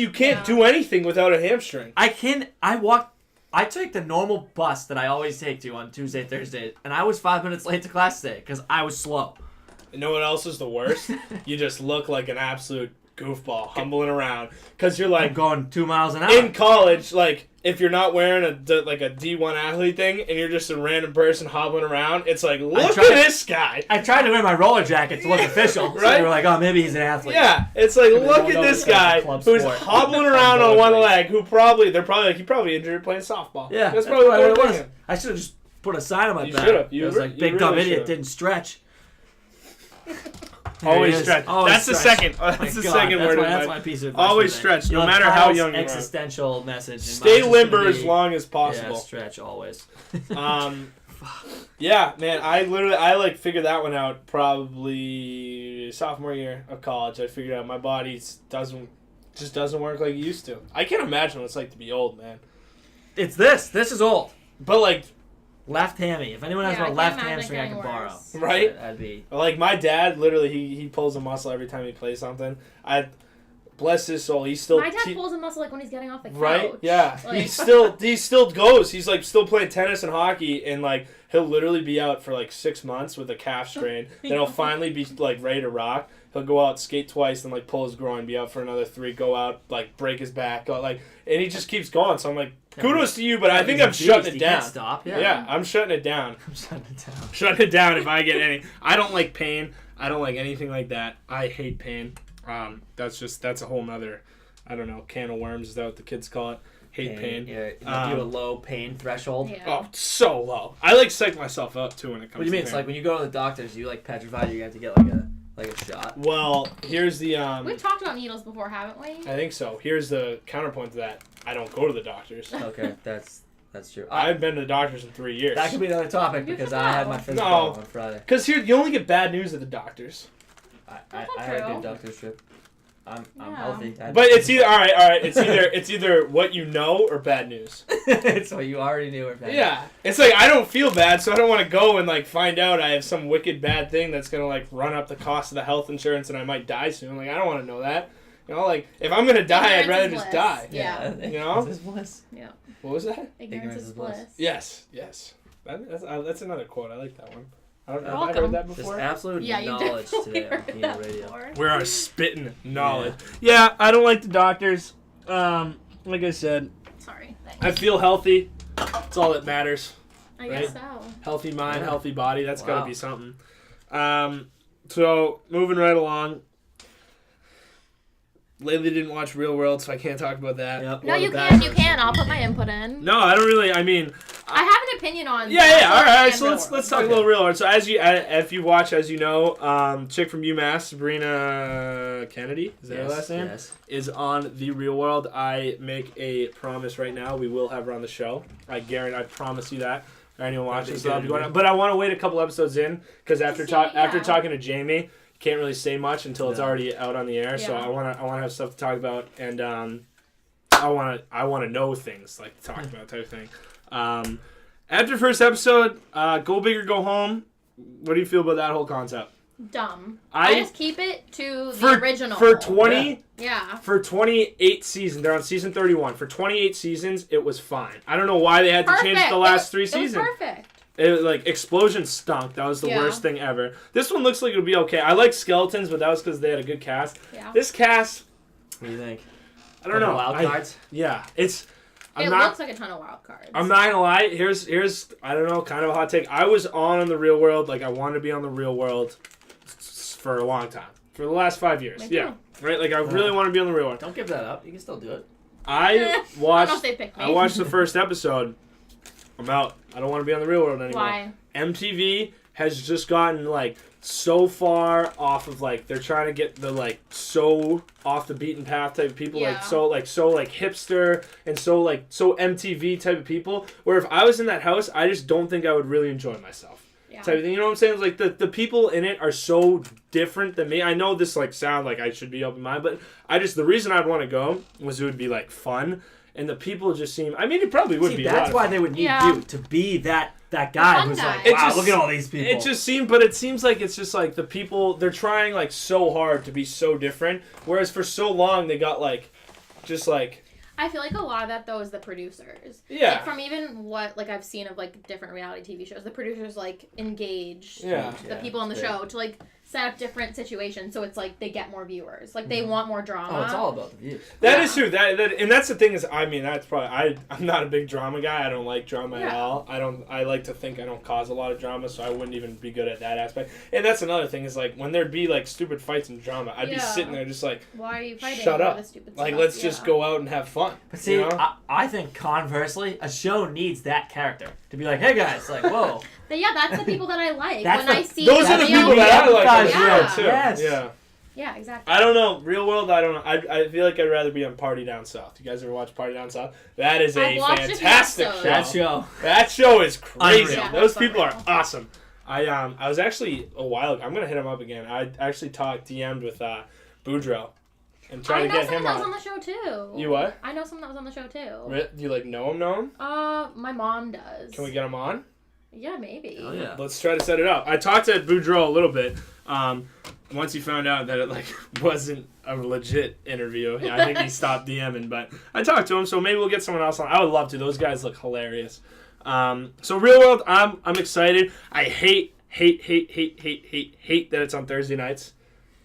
can't do anything without a hamstring. I took the normal bus that I always take to on Tuesday, Thursday, and I was 5 minutes late to class today because I was slow. You know what else is the worst? You just look like an absolute goofball, humbling around. Because you're like, I'm going 2 miles an hour. in college, like, if you're not wearing a D1 athlete thing and you're just a random person hobbling around, it's like, look at this guy. I tried to wear my roller jacket to look official. So Right? they were like, oh, maybe he's an athlete. Yeah, it's like, They look don't at know this it's like a guy club who's sport. hobbling around on both one ways. leg, he probably injured playing softball. Yeah, that's probably what it they're was. thinking. I should have just put a sign on my You back. should've. It was like, You big dumb really idiot should've. didn't stretch. Always There it is. stretch. Always That's the stretch. second. My That's the God, second word. That's my piece of advice. Always today. stretch, no You'll have matter how Kyle's young you are. existential message. and Stay mine's just limber gonna as be, long as Yeah, possible. stretch always. Yeah, man. I figured that one out probably sophomore year of college. I figured out my body doesn't work like it used to. I can't imagine what it's like to be old, man. It's this. This is old. But like Left hammy. If anyone has Yeah, I a can't left imagine hamstring, I getting can borrow. worse. Right? That'd be. my dad, literally, he pulls a muscle every time he plays something. Bless his soul, he's still My dad pulls a muscle like when he's getting off the couch. right. Yeah, Like, he still goes. He's like still playing tennis and hockey, and like he'll literally be out for like 6 months with a calf strain. Then he'll finally be like ready to rock. He'll go out, skate twice, then like pull his groin, be out for another 3, go out, like break his back, and he just keeps going. So I'm like, kudos to you, but I think I'm shutting it He down. can't stop. Yeah, I'm shutting it down. I'm shutting it down. Shut it down if I get any. I don't like pain. I don't like anything like that. I hate pain. That's a whole nother, I don't know, can of worms. Is that what the kids call it? Hate pain. Yeah, you have a low pain threshold. Yeah. Oh, so low. I like psych myself up too when it comes. What do you to mean? It's pain. like when you go to the doctors, you like petrified. You have to get like a shot. Well, here's the We've talked about needles before, haven't we? I think so. Here's the counterpoint to that. I don't go to the doctors. Okay, that's true. I've been to the doctors in 3 years. That could be another topic You because should I had know. my physical No. on Friday. Because here, you only get bad news at the doctors. I not had a true. good doctor's trip. I'm Yeah. healthy. But it's either all right. It's either what you know or bad news. so you already knew or Yeah, it's like I don't feel bad, so I don't want to go and like find out I have some wicked bad thing that's gonna like run up the cost of the health insurance and I might die soon. Like I don't want to know that. You know, like if I'm gonna die, I'd Ignorance rather is just bliss. die. Yeah. You know? This is bliss. Yeah. What was that? Ignorance is bliss. Yes. That's another quote. I like that one. I don't know. You're Have I welcome. heard that Just before? absolute Yeah, you knowledge definitely today on heard Keno that Radio. before. We are spitting knowledge. Yeah, I don't like the doctors. Like I said, Sorry. I Thanks. feel healthy. That's all that matters. I right? guess so. Healthy mind, Yeah. healthy body. That's got Wow. to be something. So moving right along. Lately didn't watch Real World, so I can't talk about that. Yep. No, Or the you bad can. You version. can. I'll put my input in. No, I don't really. I mean, I have an opinion on. yeah. All Bachelor right. and So Real let's World. talk a little Real World. So if you watch, as you know, chick from UMass, Sabrina Kennedy, is that her last name? Yes. Is on the Real World. I make a promise right now. We will have her on the show. I guarantee. I promise you that. Anyone watching, That'd be so I'll be good. going on. But I want to wait a couple episodes in because after see, after yeah. talking to Jamie, can't really say much until it's No. already out on the air. So Yeah. I want to have stuff to talk about, and I want to know things like to talk about type of thing. After first episode, go big or go home. What do you feel about that whole concept? Dumb. I- I just keep it to the original. For 20. Yeah. For 28 seasons, they're on season 31. For 28 seasons, it was fine. I don't know why they had to change Perfect. the last It 3 was seasons. perfect. Like Explosion stunk. That was the Yeah. worst thing ever. This one looks like it'll be okay. I like Skeletons, but that was because they had a good cast. Yeah. This cast, What do you think? I don't know. Wild I- cards? yeah, it's. It looks like a ton of wild cards. I'm not gonna lie. Here's I don't know, kind of a hot take. I was on the Real World, like I wanted to be on the Real World for a long time, for the last 5 years. Me Yeah, right. Like I really want to be on the Real World. Don't give that up. You can still do it. I I don't know if watched. they picked me. I watched the first episode. I'm out. I don't want to be on the Real World anymore. Why? MTV has just gotten like so far off of like they're trying to get the like so off the beaten path type of people, Yeah. like so hipster and so MTV type of people, where if I was in that house I just don't think I would really enjoy myself. Yeah. type of thing. You know what I'm saying? Like the people in it are so different than me. I know this like sound like I should be open-minded, but the reason I'd want to go was it would be like fun. And the people just seem. I mean, it probably would be. That's why they would need you to be that guy fun who's guy. like, It wow, just- look at all these people. It seems like it's just like the people. They're trying like so hard to be so different. Whereas for so long they got like, just like. I feel like a lot of that though is the producers. Yeah. Like, from even what like I've seen of like different reality TV shows, the producers like engage Yeah. the people on the show to like set up different situations, so it's like they get more viewers. Like they want more drama. Oh, it's all about the views. That is true. That and that's the thing is, I mean, that's probably I'm not a big drama guy. I don't like drama at all. I like to think I don't cause a lot of drama, so I wouldn't even be good at that aspect. And that's another thing is like when there'd be like stupid fights and drama, I'd be sitting there just like, why are you fighting? shut over up. The stupid Like stuff? let's just go out and have fun. But see, you know? I think conversely, a show needs that character to be like, hey guys, like, whoa. But yeah, that's the people that I like. That's when the- I see Those are the real- people that I like on the Yeah. show too. Yes. Yeah. Yeah, exactly. I don't know. Real world, I don't know. I feel like I'd rather be on Party Down South. You guys ever watch Party Down South? That is a I've watched a few fantastic episodes. show. That show. That show is crazy. Unreal. Yeah, Those that's people are unreal. awesome. I was actually a while ago. I'm gonna hit him up again. I actually DM'd with Boudreaux and tried I to know get someone him that was on. on the show too. You what? I know someone that was on the show too. Do you like know him? My mom does. Can we get him on? Yeah, maybe. Oh yeah. Let's try to set it up. I talked to Boudreaux a little bit. Once he found out that it like wasn't a legit interview, I think he stopped DMing. But I talked to him, so maybe we'll get someone else on. I would love to. Those guys look hilarious. So Real World, I'm excited. I hate that it's on Thursday nights.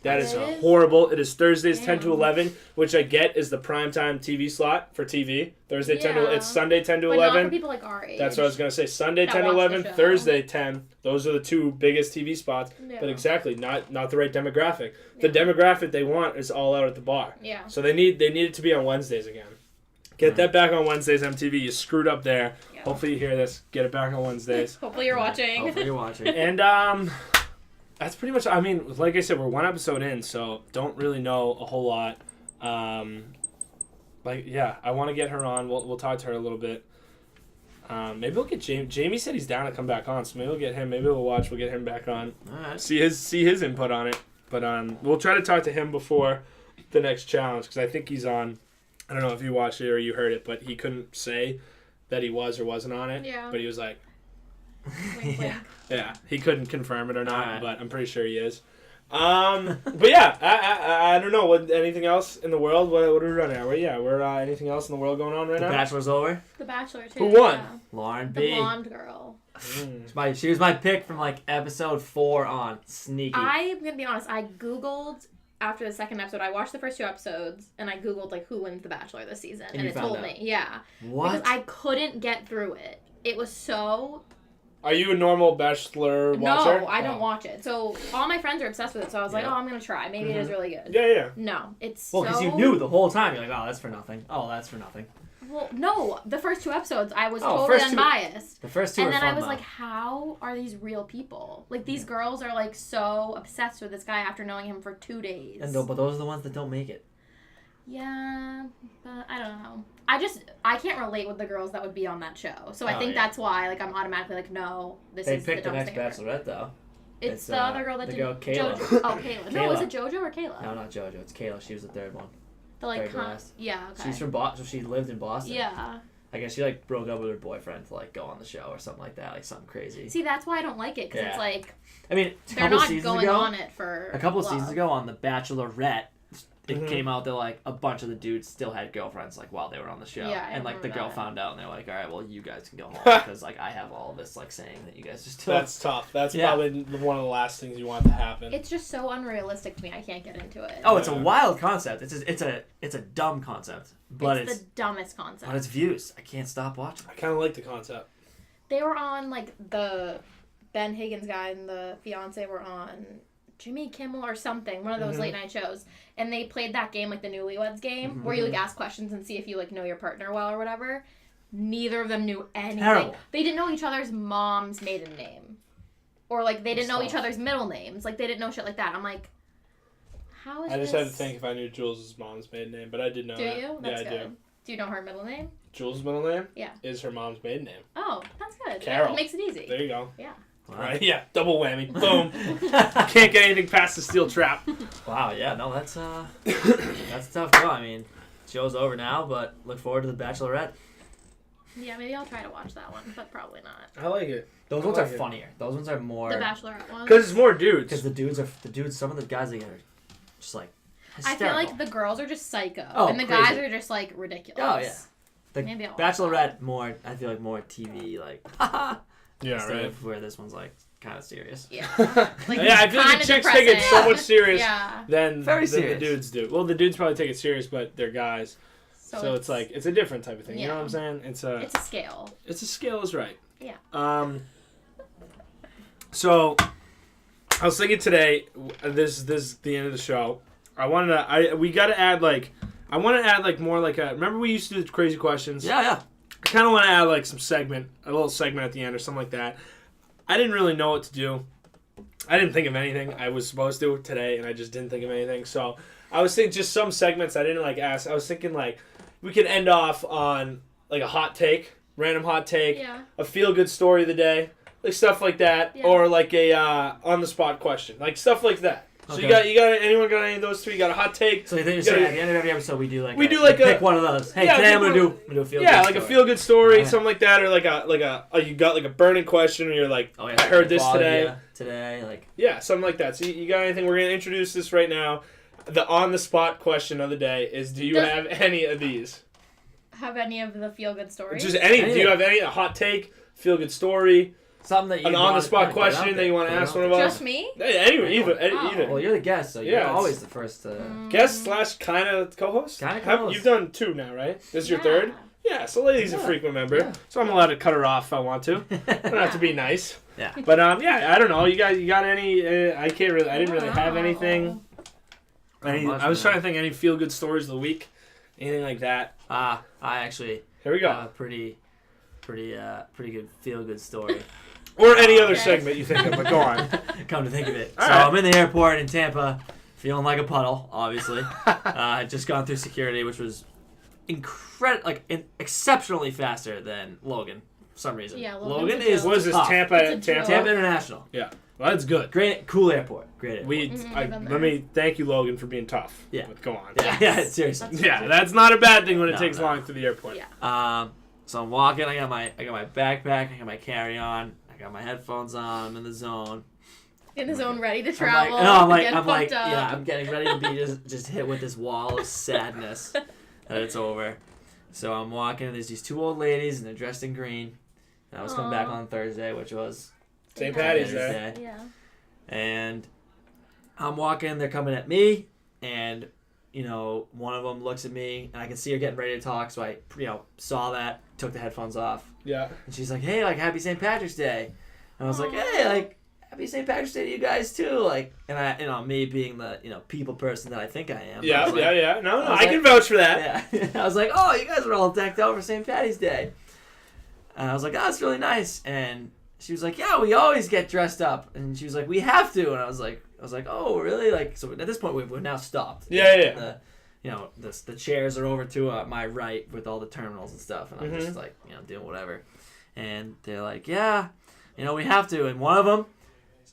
That is It is? horrible. It is Thursdays 10 to Damn. 11, which I get is the primetime TV slot for TV. Thursday 10 to Yeah. it's Sunday 10 to But 11. not for people like our age. That's what I was going to say. Sunday That 10 to watch the 11, show. Thursday 10. Those are the two biggest TV spots. Yeah. But exactly, not the right demographic. The demographic they want is all out at the bar. Yeah. So they need it to be on Wednesdays again. Get that back on Wednesdays, MTV. You screwed up there. Yeah. Hopefully you hear this. Get it back on Wednesdays. Hopefully you're watching. Hopefully you're watching. And that's pretty much. I mean, like I said, we're one episode in, so don't really know a whole lot. I want to get her on. We'll talk to her a little bit. Maybe we'll get Jamie. Jamie said he's down to come back on, so maybe we'll get him. Maybe we'll watch. We'll get him back on. All right. See his input on it. But we'll try to talk to him before the next challenge because I think he's on. I don't know if you watched it or you heard it, but he couldn't say that he was or wasn't on it. Yeah. But he was like, Wink, wink. yeah, he couldn't confirm it or not, Alright. but I'm pretty sure he is. But yeah, I don't know. What anything else in the world? What are we running at? We're anything else in the world going on right The now? Bachelor's over. The Bachelor too. Who won? Yeah. Lauren The B. blonde girl. She was my pick from like episode 4 on. Sneaky. I'm gonna be honest. I googled after the second episode. I watched the first 2 episodes and I googled like who wins the Bachelor this season, and you it found told out. me. Yeah. What? Because I couldn't get through it. It was so. Are you a normal Bachelor watcher? No, I don't Oh. watch it. So all my friends are obsessed with it. So I was like, Yeah. oh, I'm gonna try. Maybe it is really good. Yeah. No, it's Well, so. because you knew the whole time. You're like, oh, that's for nothing. Oh, that's for nothing. Well, no, the first 2 episodes I was Oh, totally first 2 unbiased. The first 2 And are then fun, I was though. like, how are these real people? Like, these girls are, like, so obsessed with this guy after knowing him for 2 days. But those are the ones that don't make it. Yeah, but I don't know. I can't relate with the girls that would be on that show. So I Oh, think yeah. that's why, like, I'm automatically like, no, this They is picked the next dumbest thing ever. Bachelorette, though. It's It's, the other girl that the did girl, Kayla. JoJo. Oh, Kayla. No, Kayla. was it JoJo or Kayla? No, not JoJo. It's Kayla. She was the third one. The, like, third last. yeah, okay. She's from Boston. She lived in Boston. Yeah. I guess she like broke up with her boyfriend to like go on the show or something like that, like something crazy. See, that's why I don't like it, because it's Yeah. like, I mean, a they're couple not seasons going ago, on it for a couple love. seasons ago on The Bachelorette, it Mhm. came out that like a bunch of the dudes still had girlfriends like while they were on the show, Yeah, I and like the remember girl that. found out, and they're like, all right, well, you guys can go home because like I have all this like saying that you guys just still. That's tough. That's Yeah. probably one of the last things you want to happen. It's just so unrealistic to me. I can't get into it. Oh, it's a Yeah. wild concept. It's a dumb concept, but it's the dumbest concept. but it's views. I can't stop watching. I kind of like the concept. They were on, like, the Ben Higgins guy and the fiance were on Jimmy Kimmel or something, one of those Mhm. late night shows, and they played that game, like the Newlyweds game, where you like ask questions and see if you like know your partner well or whatever. Neither of them knew anything. Terrible. They didn't know each other's mom's maiden name, or like they didn't know each other's middle names. Like they didn't know shit like that. I'm like, how is I just this? had to think if I knew Jules' mom's maiden name, but I did know Do that. you? That's yeah, I good. do. Do you know her middle name? Jules' middle name? Yeah. Is her mom's maiden name. Oh, that's good. Carol. It makes it easy. There you go. Yeah. Right? Yeah, double whammy. Boom. Can't get anything past the steel trap. Wow, yeah, no, that's a tough call. I mean, show's over now, but look forward to the Bachelorette. Yeah, maybe I'll try to watch that one, but probably not. I like it. Those I ones are like it. funnier. Those ones are more The Bachelorette one. Because it's more dudes. because the dudes. Some of the guys they get are just like I feel hysterical. like the girls are just psycho, Oh, and the crazy. guys are just like ridiculous. Oh, yeah. The Maybe I'll watch Bachelorette more. I feel like more TV like Yeah, instead right. of where this one's like kind of serious. Yeah. Yeah, I feel like the kinda chicks take it so depressing. much serious Yeah. than Very the serious. dudes do. Well, the dudes probably take it serious, but they're guys. So it's like, it's a different type of thing. You know Yeah. what I'm saying? It's a scale. scale is right. Yeah. So I was thinking today, this is the end of the show. I want to add more like a, remember we used to do the crazy questions? Yeah, yeah. I kind of want to add like a little segment at the end or something like that. I didn't really know what to do. I didn't think of anything. I was supposed to today, and I just didn't think of anything. So I was thinking just some segments I didn't like ask. I was thinking like we could end off on like a hot take, random hot take, Yeah. a feel good story of the day, like stuff like that, Yeah. or like a on the spot question, like stuff like that. So Okay. you got anyone got any of those three? You got a hot take? So you think You so gotta- at the end of every episode we do like a pick one of those. Hey, Yeah, today I'm pick gonna one- do a feel Yeah, good like a story. feel good story, Yeah. something like that, or like you got like a burning question, and you're like, Oh yeah, I heard this quality, today. yeah, today, like Yeah, something like that. So you got anything? We're gonna introduce this right now. The on the spot question of the day is: do you Does- have any of these? Have any of the feel good stories? Just any? Do you have any? A hot take, feel good story, something that you an on the spot question that you want to ask one of us? Just me? Hey, anyway, either. Oh. Well, you're the guest, so you're Yeah, it's- always the first to. Guest / kind of co-host. Kinda co-host. You've done 2 now, right? This is your Yeah. 3rd. Yeah, so Laily's a Yeah. frequent member, Yeah. so I'm allowed to cut her off if I want to. I don't have to be nice. Yeah. But yeah, I don't know. You got any? I didn't really have anything. I was trying to think any feel good stories of the week, anything like that. I actually Here we go. have a pretty good feel good story. Or any other Okay. segment you think of, but go on. Come to think of it, All so right. I'm in the airport in Tampa, feeling like a puddle. Obviously, I'd just gone through security, which was exceptionally faster than Logan for some reason. Yeah, Logan Logan's a is joke. What is this, tough. Tampa? It's a joke. Tampa International. Yeah, well, that's good. Great, cool airport. Great airport. I've been there. Let me thank you, Logan, for being tough. Yeah. But go on. yeah, yeah, seriously. Yeah, that's not a bad thing when it No, takes no. long through the airport. Yeah. So I'm walking. I got my backpack. I got my carry on. I got my headphones on. I'm in the zone. In the zone, ready to I'm travel. like, getting pumped up. yeah, I'm getting ready to be just hit with this wall of sadness that it's over. So I'm walking, and there's these 2 old ladies, and they're dressed in green. And I was coming back Aw. on Thursday, which was St. Patty's Day. Day. Yeah. And I'm walking, they're coming at me, and, one of them looks at me, and I can see her getting ready to talk, so I, saw that, took the headphones off. Yeah. And she's like, hey, like, happy St. Patrick's Day. And I was like, hey, like, happy St. Patrick's Day to you guys, too. Like, and I, me being the, people person that I think I am. I Yeah, was like, yeah. No, I was I can vouch for that. Yeah. I was like, oh, you guys are all decked out for St. Patty's Day. And I was like, oh, that's really nice. And she was like, yeah, we always get dressed up. And she was like, we have to. And I was like, oh, really? Like, so at this point, we've now stopped. Yeah. The chairs are over to my right with all the terminals and stuff. And I'm just like, doing whatever. And they're like, yeah, we have to. And one of them,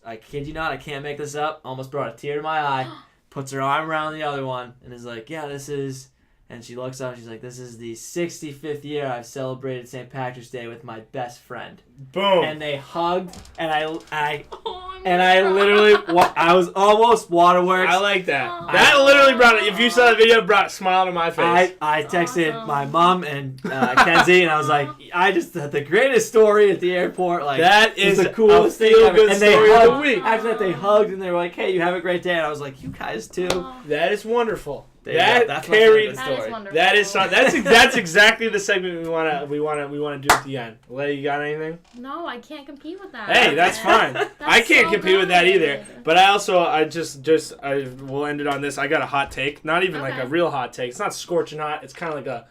I kid you not, I can't make this up, almost brought a tear to my eye, puts her arm around the other one, and is like, yeah, this is, and she looks up, she's like, this is the 65th year I've celebrated St. Patrick's Day with my best friend. Boom. And they hugged, and I Oh, literally, I was almost waterworks. I like that. Aw. That literally brought it. If you saw the video, it brought a smile to my face. I texted Awesome. my mom and Kenzie, and I was like, I just had the greatest story at the airport. Like, That it was is the coolest a thing ever. feel-good And they story of the hugged. week. After that, they hugged, and they were like, hey, you have a great day. And I was like, you guys too. That is wonderful. There you go. That That's my carried. favorite That is story. wonderful. That's exactly the segment we wanna do at the end. Leigh, you got anything? No, I can't compete with that. Hey, that's fine. I can't so compete with that good. either. But I will end it on this. I got a hot take. Not even like Okay. a real hot take. It's not scorching hot. It's kind of like a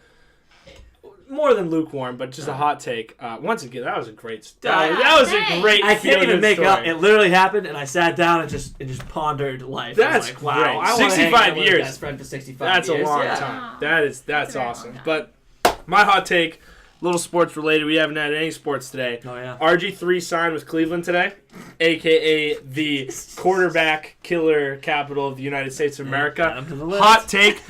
more than lukewarm, but just a hot take. Once again, that was a great. That was a thanks. great. I can't even feel-good make story. up. It literally happened, and I sat down and just pondered life. I was That's like, wow, great. I wanna 65 hang out with years. a best friend for 65 That's years. a long Yeah. time. Yeah. That's a very awesome. long time. But my hot take little sports related. We haven't had any sports today. Oh, yeah. RG3 signed with Cleveland today, a.k.a. the quarterback killer capital of the United States of America. add him to the list. Hot take,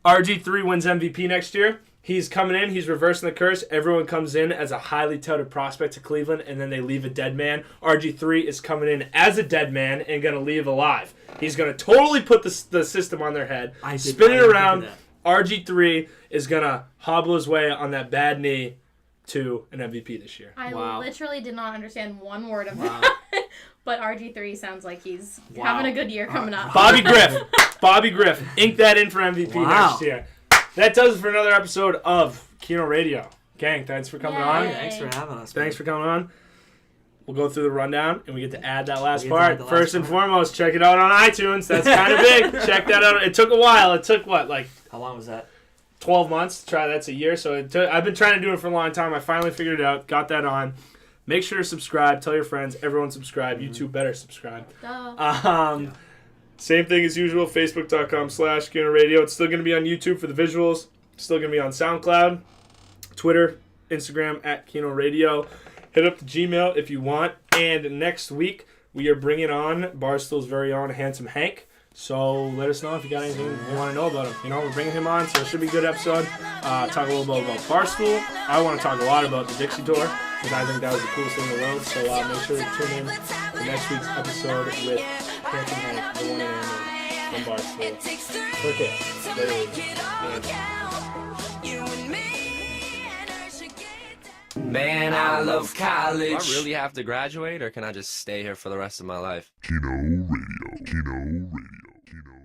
RG3 wins MVP next year. He's coming in. He's reversing the curse. Everyone comes in as a highly touted prospect to Cleveland, and then they leave a dead man. RG3 is coming in as a dead man and going to leave alive. He's going to totally put the system on their head, spin it around. RG3 is going to hobble his way on that bad knee to an MVP this year. I Wow. literally did not understand one word of that. But RG3 sounds like he's having a good year coming up. Bobby Griff, ink that in for MVP next year. That does it for another episode of Keno Radio. Gang, thanks for coming on. Yay. Thanks for having us. Thanks for coming on. We'll go through the rundown, and we get to add that last We get to add part. the last First and part. foremost, check it out on iTunes. That's kind of big. Check that out. It took a while. It took, like How long was that? 12 months to try. That's a year. So I've been trying to do it for a long time. I finally figured it out. Got that on. Make sure to subscribe. Tell your friends. Everyone subscribe. You too better subscribe. Duh. Same thing as usual. Facebook.com/Keno Radio. It's still going to be on YouTube for the visuals. Still going to be on SoundCloud, Twitter, Instagram @Keno Radio. Hit up the Gmail if you want. And next week, we are bringing on Barstool's very own Handsome Hank. So let us know if you got anything you want to know about him. We're bringing him on, so it should be a good episode. Talk a little bit about Barstool. I want to talk a lot about the Dixie Tour, because I think that was the coolest thing in the world. So make sure to tune in to next week's episode with Handsome Hank, the one and only from Barstool. Okay. Man, I love college. Do I really have to graduate, or can I just stay here for the rest of my life? Keno Radio. Keno Radio. Keno